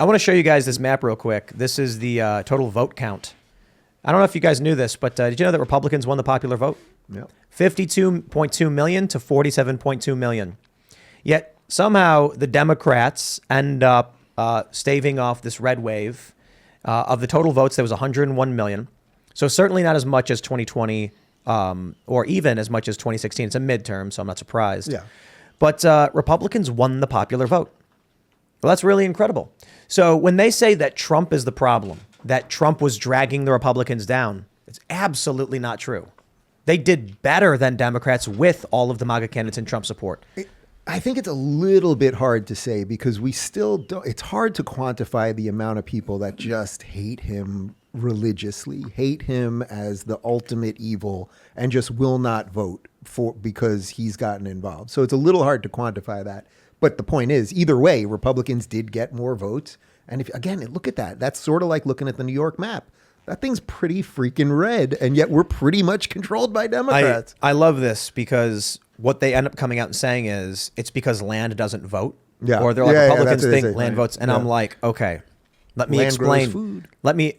I want to show you guys this map real quick. This is the total vote count. I don't know if you guys knew this, but did you know that Republicans won the popular vote? Yeah. 52.2 million to 47.2 million. Yet somehow the Democrats end up staving off this red wave. Of the total votes, there was 101 million. So certainly not as much as 2020 or even as much as 2016. It's a midterm, so I'm not surprised. Yeah. But Republicans won the popular vote. Well, that's really incredible. So when they say that Trump is the problem, that Trump was dragging the Republicans down, it's absolutely not true. They did better than Democrats with all of the MAGA candidates in Trump support. I think it's a little bit hard to say because we still don't, it's hard to quantify the amount of people that just hate him religiously, hate him as the ultimate evil, and just will not vote for because he's gotten involved. So it's a little hard to quantify that. But the point is, either way, Republicans did get more votes. And if again, look at that. That's sort of like looking at the New York map. That thing's pretty freaking red, and yet we're pretty much controlled by Democrats. I love this because what they end up coming out and saying is it's because land doesn't vote. Yeah. Or they're like, Republicans think land right. votes. And I'm like, okay, let me Land explain. grows food.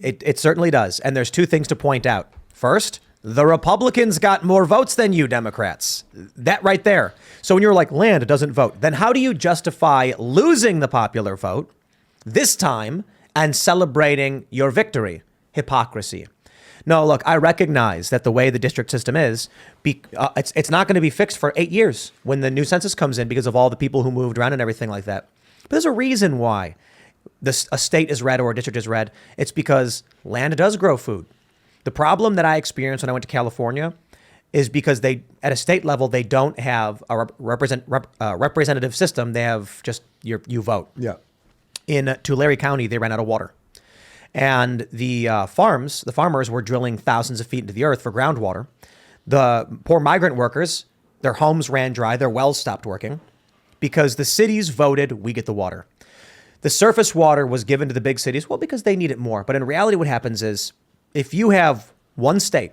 It certainly does. And there's two things to point out. First, the Republicans got more votes than you Democrats. That right there. So when you're like, land doesn't vote, then how do you justify losing the popular vote this time and celebrating your victory? Hypocrisy. No, look, I recognize that the way the district system is, it's not going to be fixed for 8 years when the new census comes in because of all the people who moved around and everything like that. But there's a reason why a state is red or a district is red. It's because land does grow food. The problem that I experienced when I went to California is because at a state level, they don't have a representative system. They have just you vote. Yeah. In Tulare County, they ran out of water. And the farmers were drilling thousands of feet into the earth for groundwater. The poor migrant workers, their homes ran dry. Their wells stopped working because the cities voted, we get the water. The surface water was given to the big cities, well, because they need it more. But in reality, what happens is if you have one state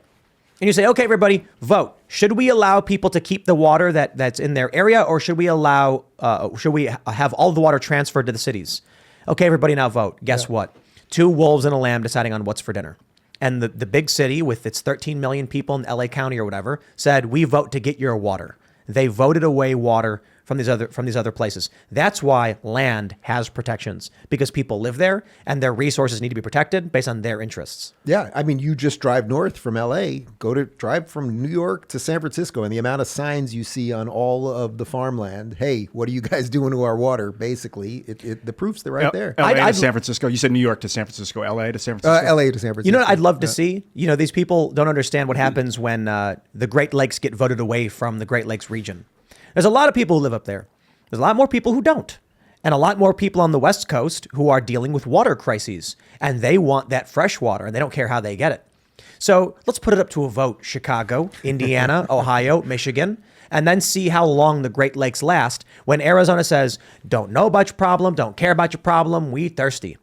and you say, okay, everybody, vote. Should we allow people to keep the water that's in their area, or should we have all the water transferred to the cities? Okay, everybody, now vote. Guess what? 2 wolves and a lamb deciding on what's for dinner. And the big city with its 13 million people in LA County or whatever said, we vote to get your water. They voted away water from these other places. That's why land has protections, because people live there and their resources need to be protected based on their interests. Yeah. I mean, you just drive north from LA, drive from New York to San Francisco, and the amount of signs you see on all of the farmland. Hey, what are you guys doing to our water? Basically, the proof's right there. LA to San Francisco. You said New York to San Francisco, LA to San Francisco. LA to San Francisco. You know what I'd love to see? You know, these people don't understand what happens when the Great Lakes get voted away from the Great Lakes region. There's a lot of people who live up there. There's a lot more people who don't. And a lot more people on the West Coast who are dealing with water crises. And they want that fresh water, and they don't care how they get it. So let's put it up to a vote. Chicago, Indiana, Ohio, Michigan, and then see how long the Great Lakes last when Arizona says, don't know about your problem, don't care about your problem, we thirsty.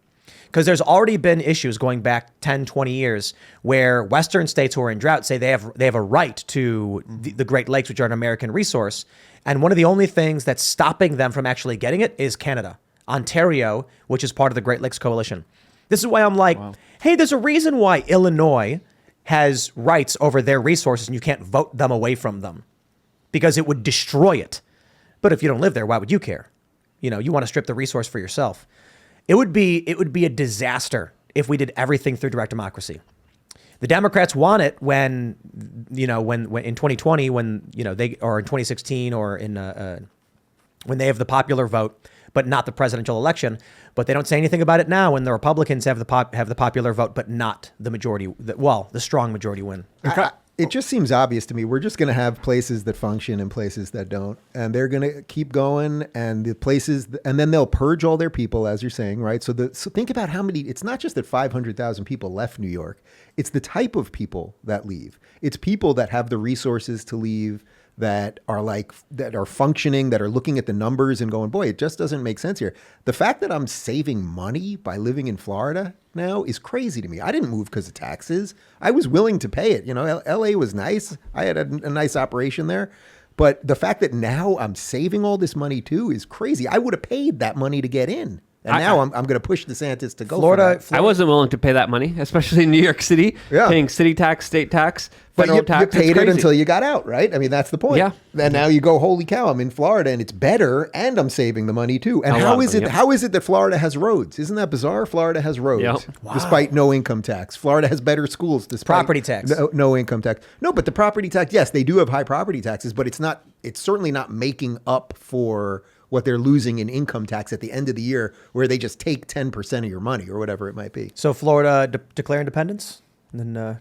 Because there's already been issues going back 10, 20 years where Western states who are in drought say they have a right to the Great Lakes, which are an American resource. And one of the only things that's stopping them from actually getting it is Canada, Ontario, which is part of the Great Lakes Coalition. This is why I'm like, hey, there's a reason why Illinois has rights over their resources and you can't vote them away from them because it would destroy it. But if you don't live there, why would you care? You know, you want to strip the resource for yourself. It would be a disaster if we did everything through direct democracy. The Democrats want it when in 2020, when, or in 2016 or in when they have the popular vote, but not the presidential election. But they don't say anything about it now when the Republicans have the popular vote, but not the majority. The strong majority win. It just seems obvious to me. We're just going to have places that function and places that don't, and they're going to keep going. And the places, and then they'll purge all their people, as you're saying, right? So think about how many. It's not just that 500,000 people left New York. It's the type of people that leave. It's people that have the resources to leave, that are functioning, that are looking at the numbers and going, boy, it just doesn't make sense here. The fact that I'm saving money by living in Florida now is crazy to me. I didn't move because of taxes. I was willing to pay it. LA was nice. I had a nice operation there. But the fact that now I'm saving all this money too is crazy. I would have paid that money to get in. And now I'm going to push DeSantis to go Florida, for that. I wasn't willing to pay that money, especially in New York City, paying city tax, state tax, federal But tax. you paid It's it crazy. until you got out, right? I mean, that's the point. Yeah. And now you go, holy cow, I'm in Florida and it's better and I'm saving the money too. And A lot how of is money, it? yep. How is it that Florida has roads? Isn't that bizarre? Florida has roads Yep. despite no income tax. Florida has better schools despite Property tax. no income tax. No, but the property tax, yes, they do have high property taxes, but it's certainly not making up for what they're losing in income tax at the end of the year, where they just take 10% of your money or whatever it might be. So Florida declare independence, and then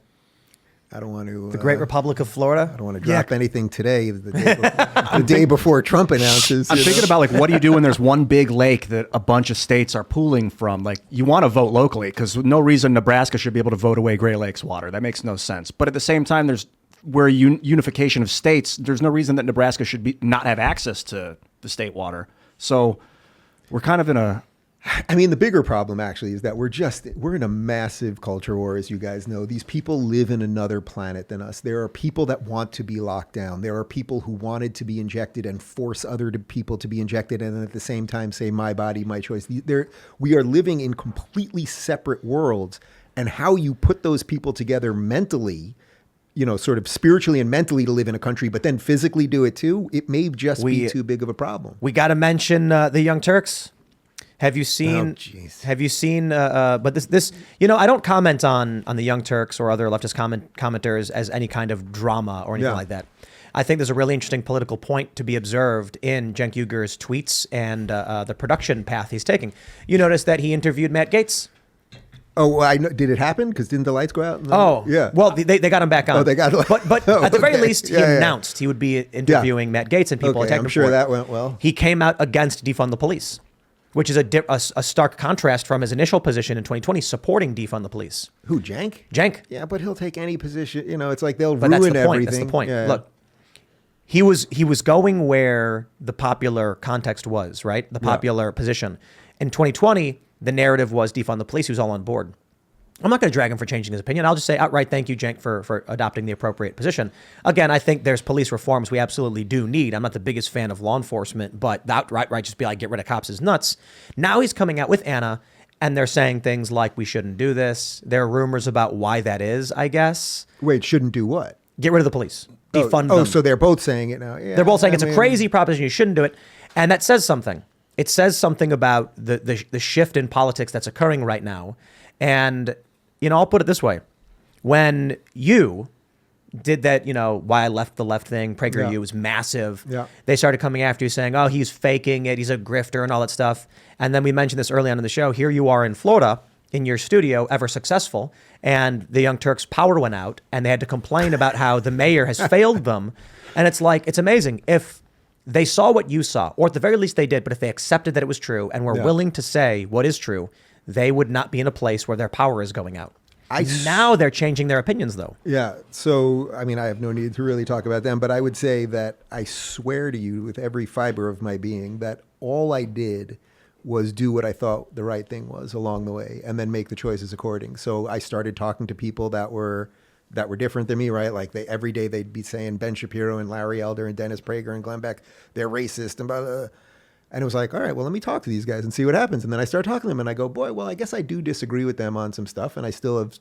I don't want to. the Great Republic of Florida. I don't want to drop anything today, the day before Trump announces. I'm thinking about like, what do you do when there's one big lake that a bunch of states are pooling from? Like, you want to vote locally because no reason Nebraska should be able to vote away Great Lakes water. That makes no sense. But at the same time, where unification of states, there's no reason that Nebraska should not have access to the state water. So we're kind of in a... I mean, the bigger problem actually is that we're in a massive culture war, as you guys know. These people live in another planet than us. There are people that want to be locked down. There are people who wanted to be injected and force other people to be injected, and at the same time say, my body, my choice. We are living in completely separate worlds, and how you put those people together mentally, sort of spiritually and mentally to live in a country, but then physically do it too, it may just be too big of a problem. We got to mention the Young Turks. Have you seen? Oh, jeez. Have you seen? But this, I don't comment on the Young Turks or other leftist commenters as any kind of drama or anything like that. I think there's a really interesting political point to be observed in Cenk Uyghur's tweets and the production path he's taking. You notice that he interviewed Matt Gaetz. Oh, well, I know. Did it happen? Because didn't the lights go out? Yeah. Well, they got him back on. Oh, they got. But at the very least, he announced he would be interviewing Matt Gaetz and people at I'm sure that went well. He came out against defund the police, which is a stark contrast from his initial position in 2020 supporting defund the police. Who, Cenk? Cenk. Yeah, but he'll take any position. It's like they'll But ruin that's the point. everything. That's the point. Yeah. Look, he was going where the popular context was, right? The popular position. In 2020, the narrative was defund the police. He was all on board. I'm not going to drag him for changing his opinion. I'll just say outright, thank you, Cenk, for adopting the appropriate position. Again, I think there's police reforms we absolutely do need. I'm not the biggest fan of law enforcement, but that outright just be like, get rid of cops is nuts. Now he's coming out with Anna, and they're saying things like, we shouldn't do this. There are rumors about why that is, I guess. Wait, shouldn't do what? Get rid of the police. Defund them. Oh, so they're both saying it now. Yeah, They're both saying it's a crazy proposition. You shouldn't do it. And that says something. It says something about the shift in politics that's occurring right now. And, I'll put it this way. When you did that, why I left the left thing, PragerU was massive. Yeah. They started coming after you saying, oh, he's faking it. He's a grifter and all that stuff. And then we mentioned this early on in the show. Here you are in Florida in your studio, ever successful. And the Young Turks' power went out and they had to complain about how the mayor has failed them. And it's like, it's amazing. If they saw what you saw, or at the very least they did, but if they accepted that it was true and were willing to say what is true, they would not be in a place where their power is going out. Now they're changing their opinions, though. Yeah. So, I mean, I have no need to really talk about them, but I would say that I swear to you with every fiber of my being that all I did was do what I thought the right thing was along the way and then make the choices according. So I started talking to people that were different than me, right? Like every day they'd be saying Ben Shapiro and Larry Elder and Dennis Prager and Glenn Beck, they're racist and blah, blah, blah. And it was like, all right, well, let me talk to these guys and see what happens. And then I start talking to them and I go, boy, well, I guess I do disagree with them on some stuff. And I still have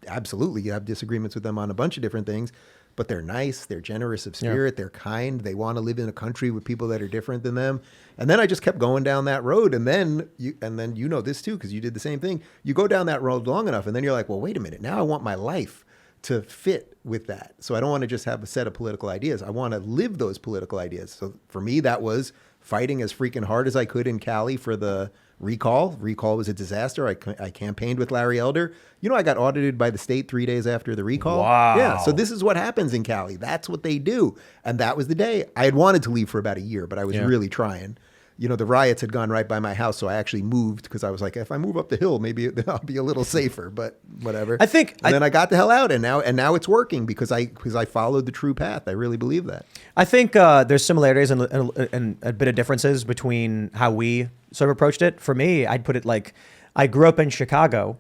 absolutely have disagreements with them on a bunch of different things. But they're nice, they're generous of spirit, they're kind, they want to live in a country with people that are different than them. And then I just kept going down that road. And then you know this too, because you did the same thing. You go down that road long enough and then you're like, well, wait a minute, now I want my life to fit with that. So I don't want to just have a set of political ideas. I want to live those political ideas. So for me, that was fighting as freaking hard as I could in Cali for the recall. Recall was a disaster. I campaigned with Larry Elder. I got audited by the state 3 days after the recall. Wow. Yeah. So this is what happens in Cali. That's what they do. And that was the day. I had wanted to leave for about a year, but I was really trying. The riots had gone right by my house, so I actually moved because I was like, if I move up the hill, maybe I'll be a little safer. But whatever. And then I got the hell out, and now it's working because I followed the true path. I really believe that. I think there's similarities and a bit of differences between how we sort of approached it. For me, I'd put it like I grew up in Chicago,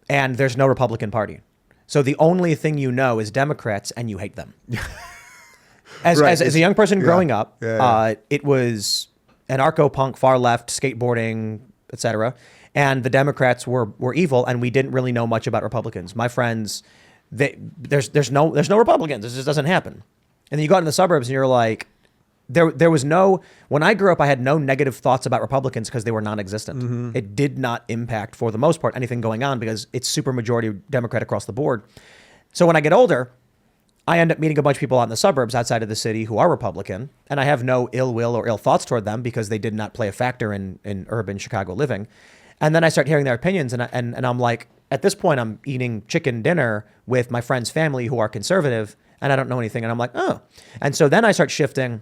and there's no Republican Party, so the only thing is Democrats, and you hate them. As a young person growing up, it was anarcho-punk, far left, skateboarding, etc. And the Democrats were evil, and we didn't really know much about Republicans. My friends, there's no Republicans. This just doesn't happen. And then you go out in the suburbs, and you're like, there was no. When I grew up, I had no negative thoughts about Republicans because they were non-existent. Mm-hmm. It did not impact, for the most part, anything going on because it's super majority Democrat across the board. So when I get older, I end up meeting a bunch of people out in the suburbs outside of the city who are Republican, and I have no ill will or ill thoughts toward them because they did not play a factor in urban Chicago living. And then I start hearing their opinions, and I'm like, at this point, I'm eating chicken dinner with my friend's family who are conservative, and I don't know anything, and I'm like, oh. And so then I start shifting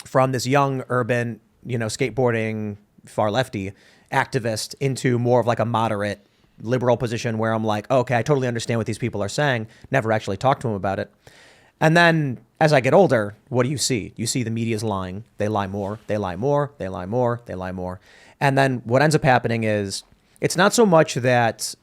from this young urban, skateboarding, far lefty activist into more of like a moderate liberal position where I'm like, okay, I totally understand what these people are saying. Never actually talked to them about it. And then as I get older, what do you see? You see the media's lying. They lie more. They lie more. They lie more. They lie more. And then what ends up happening is it's not so much that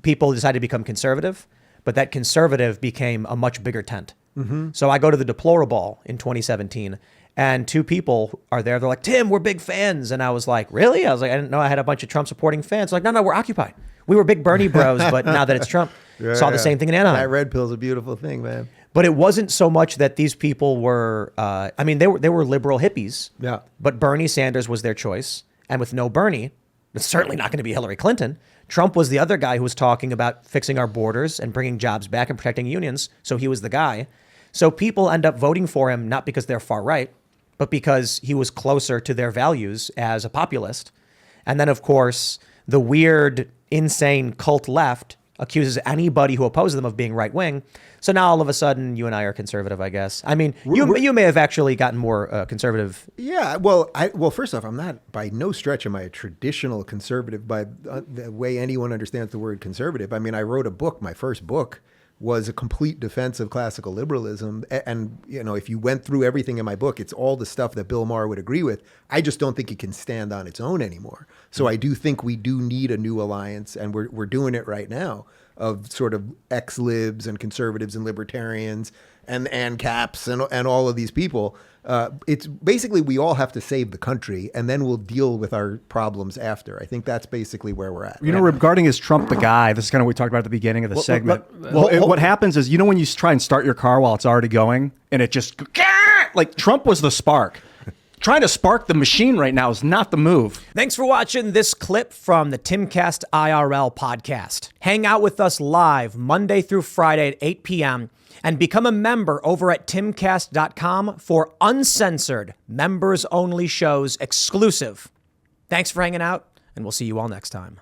people decide to become conservative, but that conservative became a much bigger tent. Mm-hmm. So I go to the Deplorable in 2017, and two people are there. They're like, Tim, we're big fans. And I was like, really? I was like, I didn't know I had a bunch of Trump supporting fans. Like, no, we're Occupy. We were big Bernie bros, but now that it's Trump, saw the same thing in Anaheim. That red pill's a beautiful thing, man. But it wasn't so much that these people were, they were liberal hippies. Yeah. But Bernie Sanders was their choice. And with no Bernie, it's certainly not going to be Hillary Clinton. Trump was the other guy who was talking about fixing our borders and bringing jobs back and protecting unions. So he was the guy. So people end up voting for him, not because they're far right, but because he was closer to their values as a populist. And then, of course, the weird, insane cult left accuses anybody who opposes them of being right wing. So now all of a sudden, you and I are conservative, I guess. I mean, you may have actually gotten more conservative. Yeah, well, first off, I'm not by no stretch am I a traditional conservative by the way anyone understands the word conservative. I mean, I wrote a book. My first book was a complete defense of classical liberalism. And, if you went through everything in my book, it's all the stuff that Bill Maher would agree with. I just don't think it can stand on its own anymore. So I do think we do need a new alliance, and we're doing it right now, of sort of ex-libs and conservatives and libertarians and ANCAPs and all of these people. It's basically we all have to save the country, and then we'll deal with our problems after. I think that's basically where we're at. Regarding is Trump the guy, this is kind of what we talked about at the beginning of the segment. What happens is, when you try and start your car while it's already going, and it just, like Trump was the spark. Trying to spark the machine right now is not the move. Thanks for watching this clip from the Timcast IRL podcast. Hang out with us live Monday through Friday at 8 p.m. and become a member over at timcast.com for uncensored, members-only shows exclusive. Thanks for hanging out, and we'll see you all next time.